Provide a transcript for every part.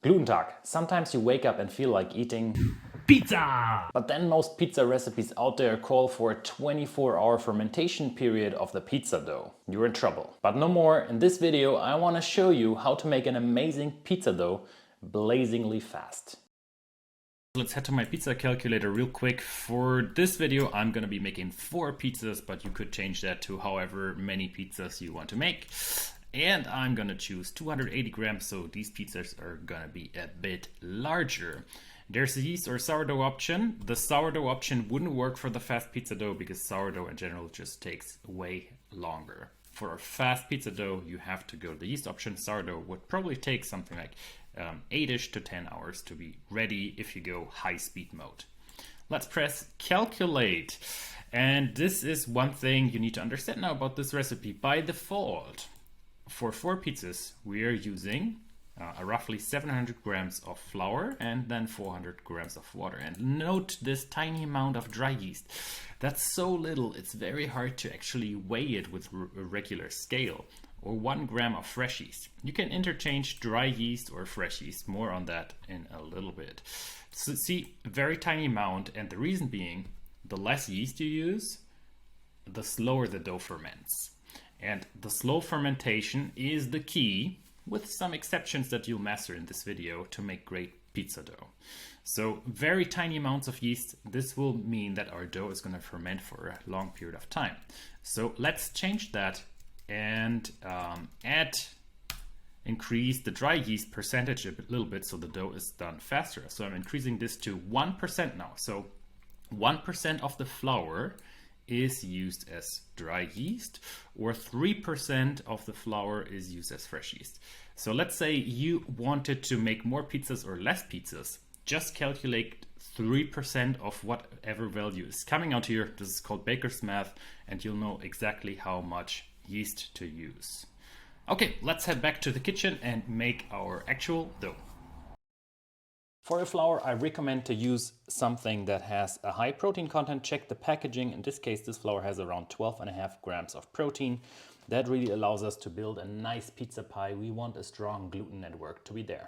Gluten-Tag. Sometimes you wake up and feel like eating Pizza! but then most pizza recipes out there call for a 24-hour fermentation period of the pizza dough. You're in trouble. But no more. In this video, I want to show you how to make an amazing pizza dough blazingly fast. Let's head to my pizza calculator real quick. For this video, I'm going to be making 4 pizzas, but you could change that to however many pizzas you want to make. And I'm going to choose 280 grams, so these pizzas are going to be a bit larger. There's a yeast or sourdough option. The sourdough option wouldn't work for the fast pizza dough because sourdough in general just takes way longer. For a fast pizza dough, you have to go the yeast option. Sourdough would probably take something like 8-ish to 10 hours to be ready if you go high speed mode. Let's press calculate. And this is one thing you need to understand now about this recipe. By default, for 4 pizzas, we are using roughly 700 grams of flour and then 400 grams of water. And note this tiny amount of dry yeast. That's so little, it's very hard to actually weigh it with a regular scale. Or 1 gram of fresh yeast. You can interchange dry yeast or fresh yeast. More on that in a little bit. So see, very tiny amount, and the reason being, the less yeast you use, the slower the dough ferments. And the slow fermentation is the key, with some exceptions that you'll master in this video, to make great pizza dough. So very tiny amounts of yeast. This will mean that our dough is going to ferment for a long period of time. So let's change that and increase the dry yeast percentage a little bit so the dough is done faster. So I'm increasing this to 1% now. So 1% of the flour is used as dry yeast, or 3% of the flour is used as fresh yeast. So let's say you wanted to make more pizzas or less pizzas. Just calculate 3% of whatever value is coming out here. This is called baker's math, and you'll know exactly how much yeast to use. Okay, let's head back to the kitchen and make our actual dough. For the flour, I recommend to use something that has a high protein content. Check the packaging. In this case, this flour has around 12.5 grams of protein. That really allows us to build a nice pizza pie. We want a strong gluten network to be there.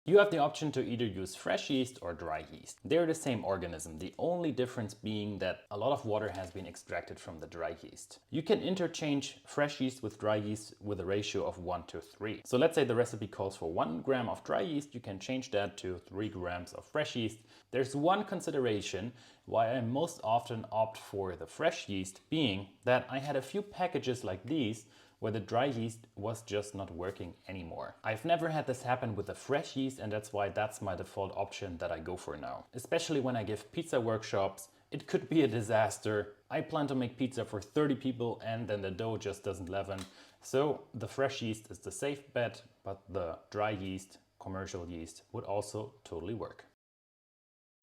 You have the option to either use fresh yeast or dry yeast. They're the same organism, the only difference being that a lot of water has been extracted from the dry yeast. You can interchange fresh yeast with dry yeast with a ratio of 1:3. So let's say the recipe calls for 1 gram of dry yeast, you can change that to 3 grams of fresh yeast. There's one consideration why I most often opt for the fresh yeast, being that I had a few packages like these where the dry yeast was just not working anymore. I've never had this happen with the fresh yeast, and that's why that's my default option that I go for now. Especially when I give pizza workshops, it could be a disaster. I plan to make pizza for 30 people and then the dough just doesn't leaven. So the fresh yeast is the safe bet, but the dry yeast, commercial yeast, would also totally work.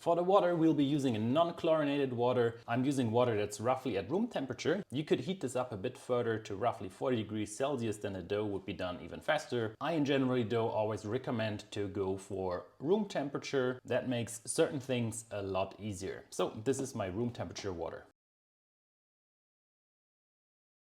For the water, we'll be using a non-chlorinated water. I'm using water that's roughly at room temperature. You could heat this up a bit further to roughly 40 degrees Celsius, then the dough would be done even faster. I in general always recommend to go for room temperature. That makes certain things a lot easier. So this is my room temperature water.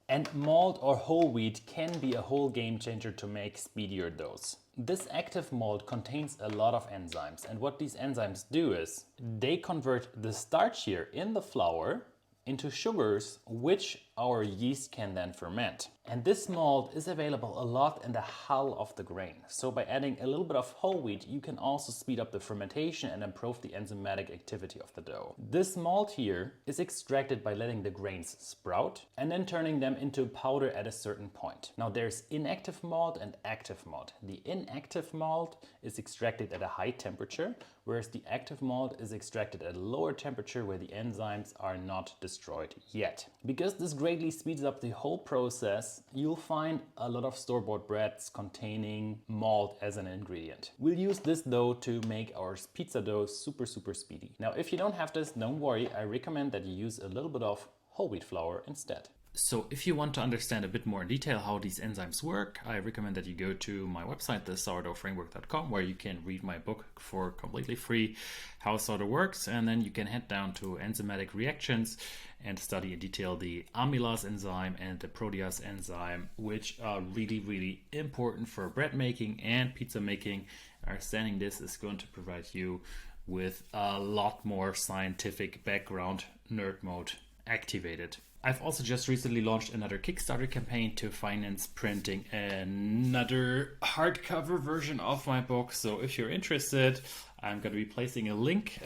And malt or whole wheat can be a whole game changer to make speedier doughs. This active malt contains a lot of enzymes, and what these enzymes do is they convert the starch here in the flour into sugars, which our yeast can then ferment. And this malt is available a lot in the hull of the grain. So by adding a little bit of whole wheat, you can also speed up the fermentation and improve the enzymatic activity of the dough. This malt here is extracted by letting the grains sprout and then turning them into powder at a certain point. Now there's inactive malt and active malt. The inactive malt is extracted at a high temperature, whereas the active malt is extracted at a lower temperature where the enzymes are not destroyed yet. Because this greatly speeds up the whole process, you'll find a lot of store-bought breads containing malt as an ingredient. We'll use this dough to make our pizza dough super speedy. Now if you don't have this, don't worry, I recommend that you use a little bit of whole wheat flour instead. So if you want to understand a bit more in detail how these enzymes work, I recommend that you go to my website, thesourdoughframework.com, where you can read my book for completely free, How Sourdough Works, and then you can head down to enzymatic reactions and study in detail the amylase enzyme and the protease enzyme, which are really important for bread making and pizza making. Understanding this is going to provide you with a lot more scientific background, nerd mode activated. I've also just recently launched another Kickstarter campaign to finance printing another hardcover version of my book. So if you're interested, I'm going to be placing a link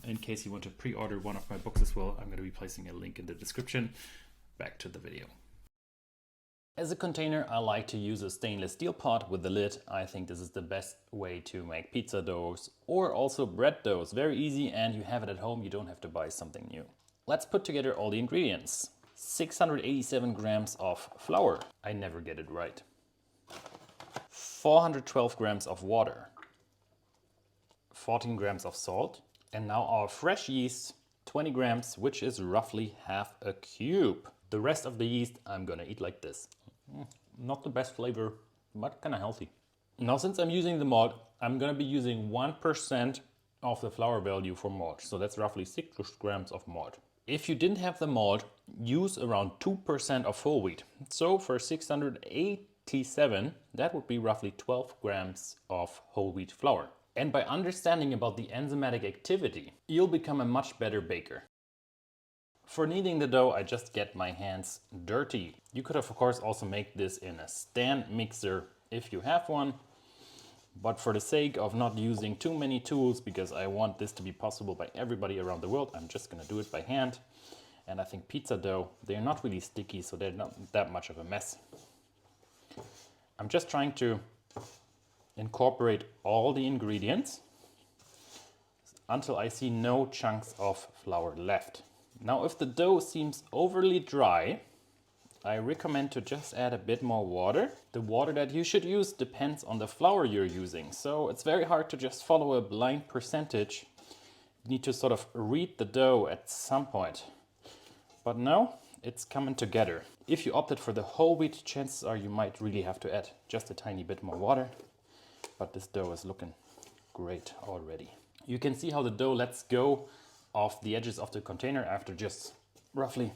in case you want to pre-order one of my books as well. I'm going to be placing a link in the description. Back to the video. As a container, I like to use a stainless steel pot with the lid. I think this is the best way to make pizza doughs or also bread doughs. Very easy, and you have it at home. You don't have to buy something new. Let's put together all the ingredients. 687 grams of flour. I never get it right. 412 grams of water. 14 grams of salt. And now our fresh yeast, 20 grams, which is roughly half a cube. The rest of the yeast I'm gonna eat like this. Not the best flavor, but kind of healthy. Now, since I'm using the malt, I'm gonna be using 1% of the flour value for malt. So that's roughly 6 grams of malt. If you didn't have the malt, use around 2% of whole wheat. So for 687, that would be roughly 12 grams of whole wheat flour. And by understanding about the enzymatic activity, you'll become a much better baker. For kneading the dough, I just get my hands dirty. You could of course also make this in a stand mixer if you have one. But for the sake of not using too many tools, because I want this to be possible by everybody around the world, I'm just gonna do it by hand. And I think pizza dough, they're not really sticky, so they're not that much of a mess. I'm just trying to incorporate all the ingredients until I see no chunks of flour left. Now, if the dough seems overly dry, I recommend to just add a bit more water. The water that you should use depends on the flour you're using. So it's very hard to just follow a blind percentage. You need to sort of read the dough at some point. But now it's coming together. If you opted for the whole wheat, chances are you might really have to add just a tiny bit more water. But this dough is looking great already. You can see how the dough lets go of the edges of the container after just roughly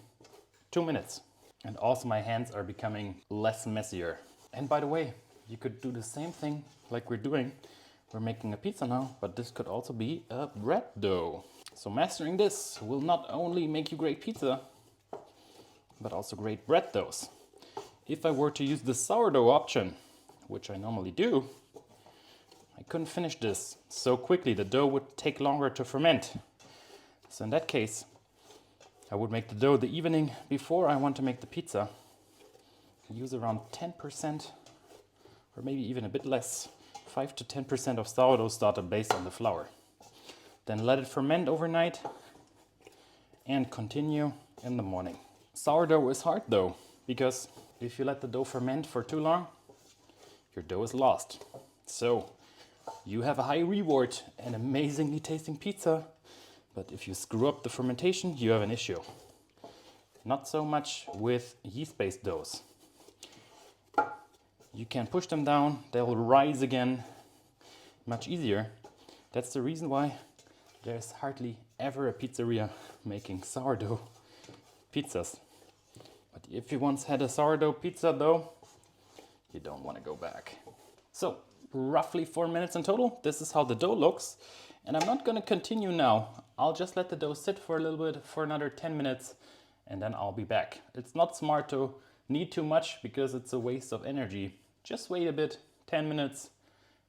2 minutes. And also my hands are becoming less messier. And by the way, you could do the same thing like we're doing. We're making a pizza now, but this could also be a bread dough. So mastering this will not only make you great pizza, but also great bread doughs. If I were to use the sourdough option, which I normally do, I couldn't finish this so quickly. The dough would take longer to ferment. So in that case, I would make the dough the evening before I want to make the pizza. Use around 10% or maybe even a bit less, 5 to 10% of sourdough starter based on the flour. Then let it ferment overnight and continue in the morning. Sourdough is hard though, because if you let the dough ferment for too long, your dough is lost. So you have a high reward and amazingly tasting pizza. But if you screw up the fermentation, you have an issue. Not so much with yeast-based doughs. You can push them down, they'll rise again much easier. That's the reason why there's hardly ever a pizzeria making sourdough pizzas. But if you once had a sourdough pizza though, you don't want to go back. So roughly 4 minutes in total. This is how the dough looks. And I'm not going to continue now. I'll just let the dough sit for a little bit, for another 10 minutes, and then I'll be back. It's not smart to knead too much because it's a waste of energy. Just wait a bit, 10 minutes,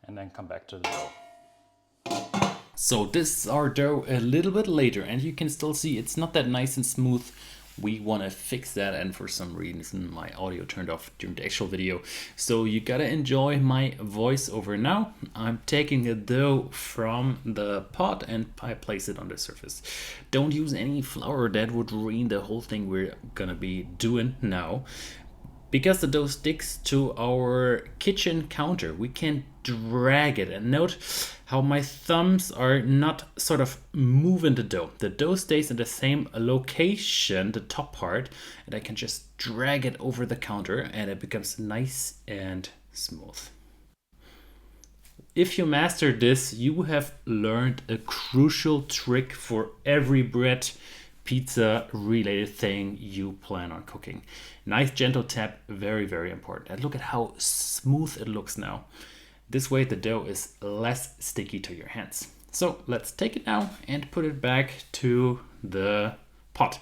and then come back to the dough. So this is our dough a little bit later, and you can still see it's not that nice and smooth. We want to fix that, and for some reason my audio turned off during the actual video. So you gotta enjoy my voiceover now. I'm taking the dough from the pot and I place it on the surface. Don't use any flour, that would ruin the whole thing we're gonna be doing now. Because the dough sticks to our kitchen counter, we can drag it. And note how my thumbs are not sort of moving the dough. The dough stays in the same location, the top part, and I can just drag it over the counter and it becomes nice and smooth. If you master this, you have learned a crucial trick for every bread, pizza related thing you plan on cooking. Nice gentle tap, very, very important. And look at how smooth it looks now. This way the dough is less sticky to your hands. So let's take it now and put it back to the pot.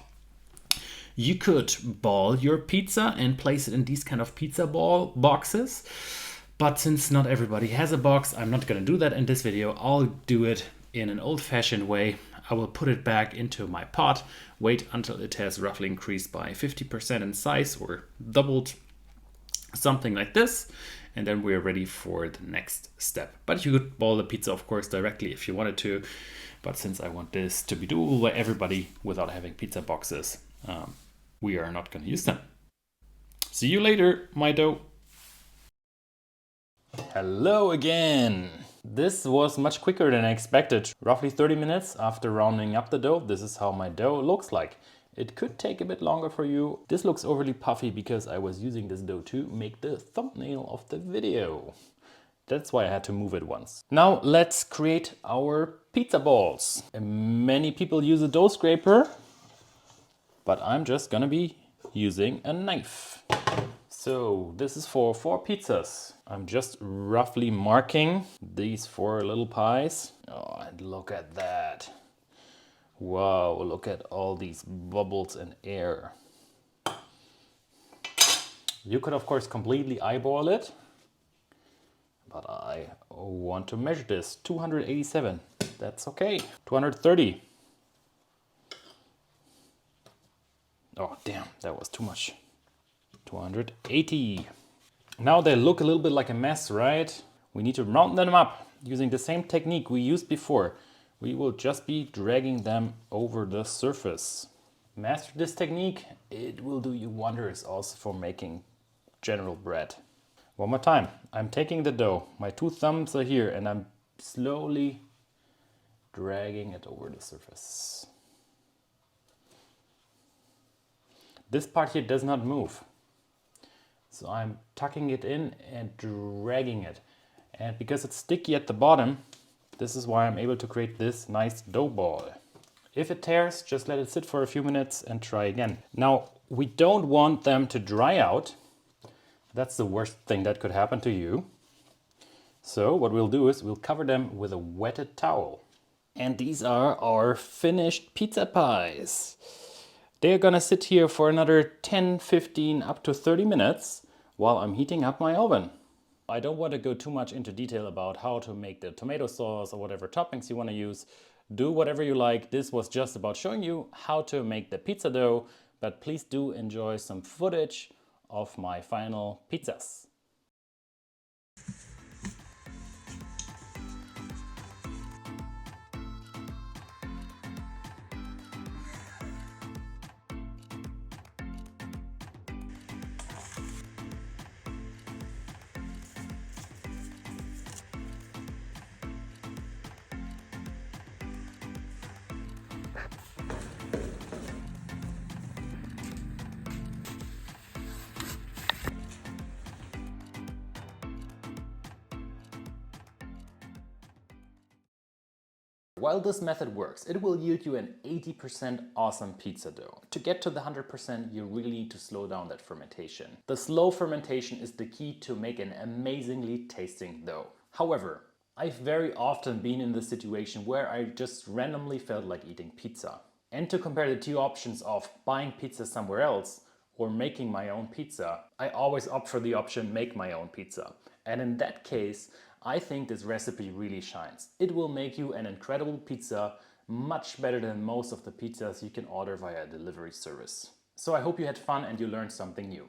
You could ball your pizza and place it in these kind of pizza ball boxes. But since not everybody has a box, I'm not gonna do that in this video. I'll do it in an old-fashioned way. I will put it back into my pot, wait until it has roughly increased by 50% in size or doubled, something like this. And then we're ready for the next step. But you could ball the pizza, of course, directly if you wanted to. But since I want this to be doable by everybody without having pizza boxes, we are not gonna use them. See you later, my dough. Hello again! This was much quicker than I expected. Roughly 30 minutes after rounding up the dough, this is how my dough looks like. It could take a bit longer for you. This looks overly puffy because I was using this dough to make the thumbnail of the video. That's why I had to move it once. Now let's create our pizza balls. Many people use a dough scraper, but I'm just gonna be using a knife. So this is for 4 pizzas. I'm just roughly marking these 4 little pies. Oh, and look at that. Wow, look at all these bubbles and air. You could of course completely eyeball it, but I want to measure this. 287, that's okay. 230. Oh damn, that was too much. 280. Now they look a little bit like a mess, right? We need to round them up using the same technique we used before. We will just be dragging them over the surface. Master this technique, it will do you wonders also for making general bread. One more time, I'm taking the dough, my 2 thumbs are here, and I'm slowly dragging it over the surface. This part here does not move. So I'm tucking it in and dragging it. And because it's sticky at the bottom, this is why I'm able to create this nice dough ball. If it tears, just let it sit for a few minutes and try again. Now, we don't want them to dry out. That's the worst thing that could happen to you. So what we'll do is we'll cover them with a wetted towel. And these are our finished pizza pies. They're gonna sit here for another 10, 15, up to 30 minutes while I'm heating up my oven. I don't want to go too much into detail about how to make the tomato sauce or whatever toppings you want to use. Do whatever you like. This was just about showing you how to make the pizza dough, but please do enjoy some footage of my final pizzas. While this method works, it will yield you an 80% awesome pizza dough. To get to the 100%, you really need to slow down that fermentation. The slow fermentation is the key to make an amazingly tasting dough. However, I've very often been in the situation where I just randomly felt like eating pizza. And to compare the 2 options of buying pizza somewhere else or making my own pizza, I always opt for the option make my own pizza. And in that case, I think this recipe really shines. It will make you an incredible pizza, much better than most of the pizzas you can order via a delivery service. So I hope you had fun and you learned something new.